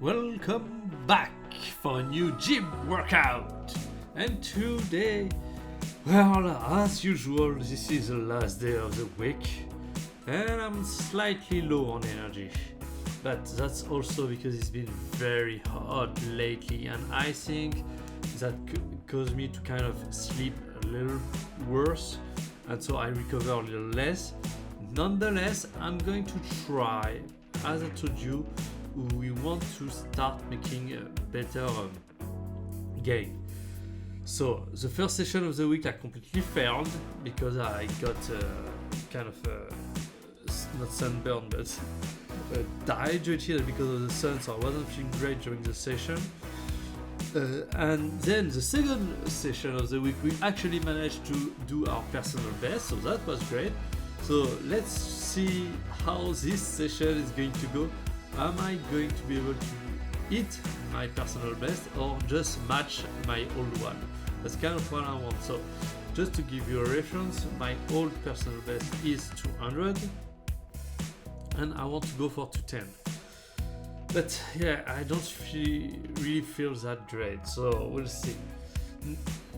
Welcome back for a new gym workout. And today, well, as usual, this is the last day of the week and I'm slightly low on energy. But that's also because it's been very hot lately and I think that caused me to kind of sleep a little worse and so I recover a little less. Nonetheless, I'm going to try, as I told you, we want to start making a better gain. So the first session of the week I completely failed because I got kind of not sunburned but dehydrated because of the sun, so I wasn't feeling great during the session. And then the second session of the week we actually managed to do our personal best, so that was great. So let's see how this session is going to go. Am I going to be able to hit my personal best or just match my old one? That's kind of what I want. So just to give you a reference, my old personal best is 200 and I want to go for 210. But yeah, I don't really feel that great, so we'll see.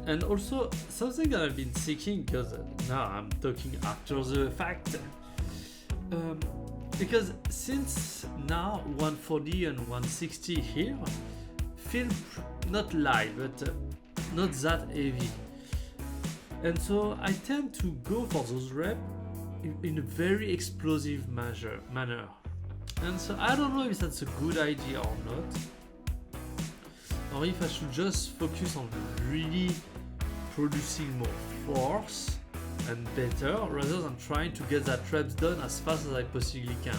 And also something that I've been thinking, because now I'm talking after the fact, because since now 140 and 160 here feel not light but not that heavy, and so I tend to go for those reps in a very explosive manner. And so I don't know if that's a good idea or not, or if I should just focus on really producing more force and better rather than trying to get that reps done as fast as I possibly can.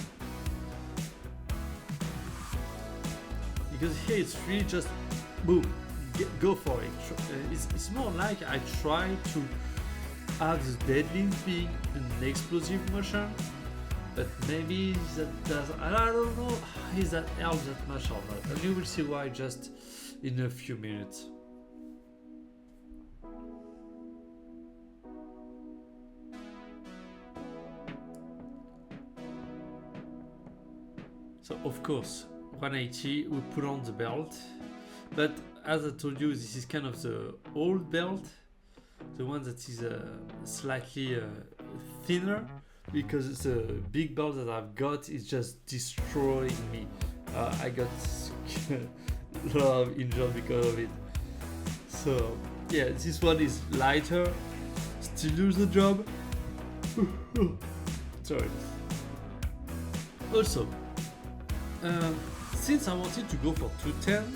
Because here it's really just boom, go for it. It's more like I try to have the deadlift being an explosive motion, but maybe that does, I don't know if that helps that much or not, and you will see why just in a few minutes. So of course 180 we put on the belt, but as I told you, this is kind of the old belt, the one that is slightly thinner, because the big belt that I've got is just destroying me. I got a lot of injured because of it. So yeah, this one is lighter, still do the job. Sorry. Also, since I wanted to go for 210,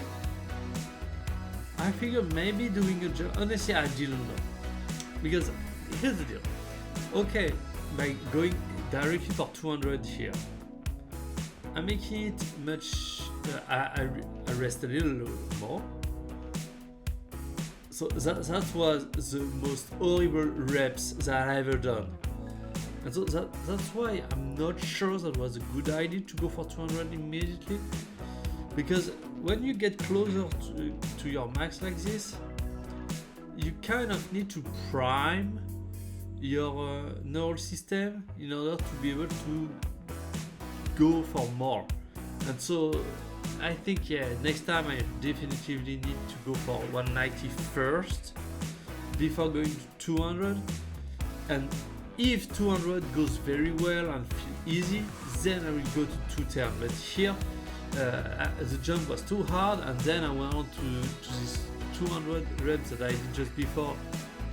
I figured maybe doing a jump. Honestly, I didn't know, because here's the deal. Okay, by going directly for 200 here, I'm making it much. I rest a little more. So that was the most horrible reps that I've ever done. And so that's why I'm not sure that was a good idea to go for 200 immediately, because when you get closer to your max like this, you kind of need to prime your neural system in order to be able to go for more. And so I think, yeah, next time I definitively need to go for 190 first before going to 200, and if 200 goes very well and feel easy, then I will go to 210. But here the jump was too hard, and then I went on to this 200 reps that I did just before,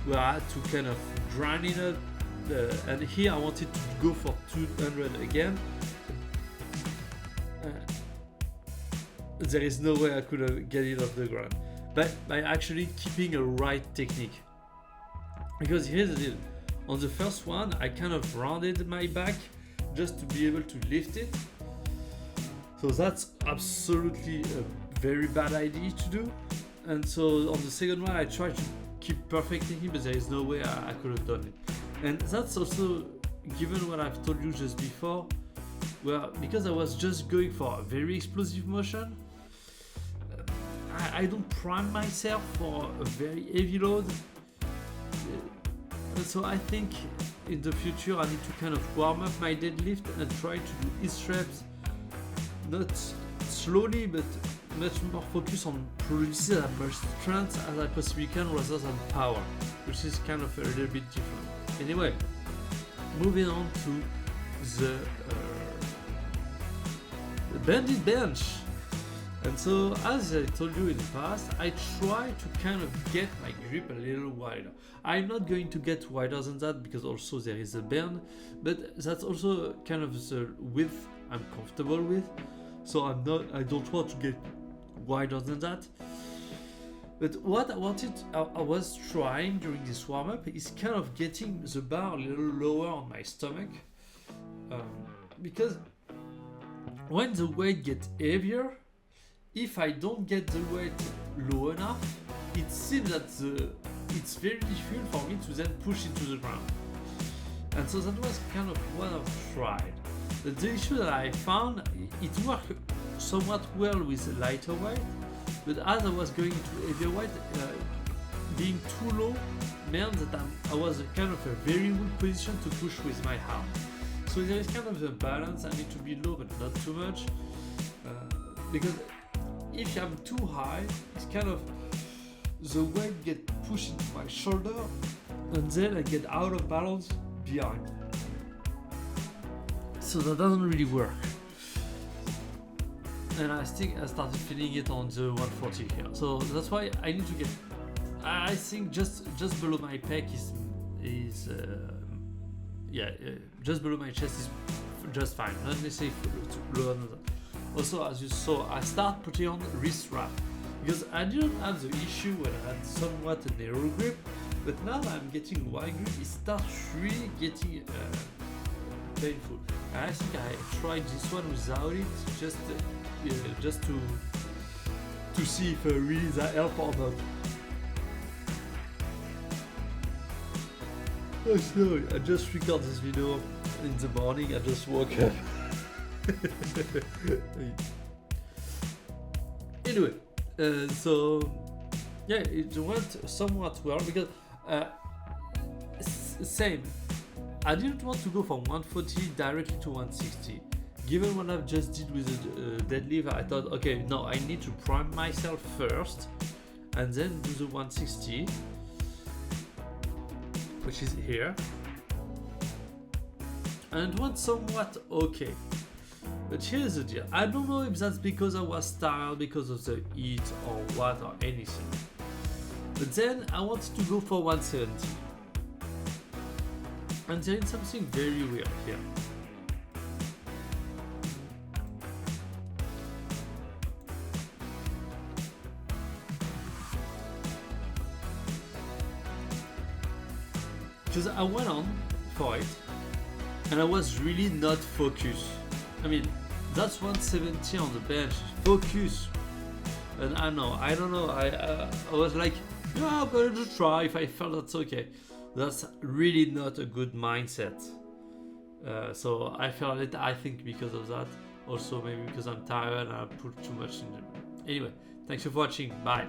where I had to kind of grind it up, and here I wanted to go for 200 again. There is no way I could have get it off the ground, but by actually keeping a right technique. Because here's the deal. On the first one, I kind of rounded my back just to be able to lift it. So that's absolutely a very bad idea to do. And so on the second one, I tried to keep perfecting it, but there is no way I could have done it. And that's also, given what I've told you just before, well, because I was just going for a very explosive motion, I don't prime myself for a very heavy load. So I think in the future I need to kind of warm up my deadlift and try to do each reps not slowly, but much more focus on producing as much strength as I possibly can rather than power, which is kind of a little bit different. Anyway, moving on to the bandit bench. And so, as I told you in the past, I try to kind of get my grip a little wider. I'm not going to get wider than that because also there is a bend, but that's also kind of the width I'm comfortable with. So I don't want to get wider than that. But what I was trying during this warm-up is kind of getting the bar a little lower on my stomach, because when the weight gets heavier, if I don't get the weight low enough, it seems that it's very difficult for me to then push into the ground. And so that was kind of what I've tried. But the issue that I found, it worked somewhat well with a lighter weight, but as I was going to heavier weight, being too low meant that I was kind of a very weak position to push with my arm. So there is kind of a balance. I need to be low but not too much, because if I'm too high, it's kind of the weight get pushed into my shoulder and then I get out of balance behind. So that doesn't really work. And I think I started feeling it on the 140 here. So that's why I need to get, I think just below my pec is just below my chest is just fine. Not necessarily lower than that. Also, as you saw, I start putting on wrist wrap because I didn't have the issue when I had somewhat a narrow grip, but now that I'm getting wide grip, it starts really getting painful. And I think I tried this one without it, just to see if really that help or not. Oh, sorry, I just recorded this video in the morning. I just woke up. Anyway, so yeah, it went somewhat well because same. I didn't want to go from 140 directly to 160. Given what I've just did with the deadlift, I thought, okay, no, I need to prime myself first and then do the 160, which is here. And it went somewhat okay. But here's the deal. I don't know if that's because I was tired because of the heat or what or anything. But then I wanted to go for 170. And there is something very weird here. Because I went on for it and I was really not focused. I mean, that's 170 on the bench. Focus. And I don't know. I was like, yeah, I'm going to try. If I felt that's okay. That's really not a good mindset. So I felt it, I think, because of that. Also, maybe because I'm tired and I put too much in there. Anyway, thanks for watching. Bye.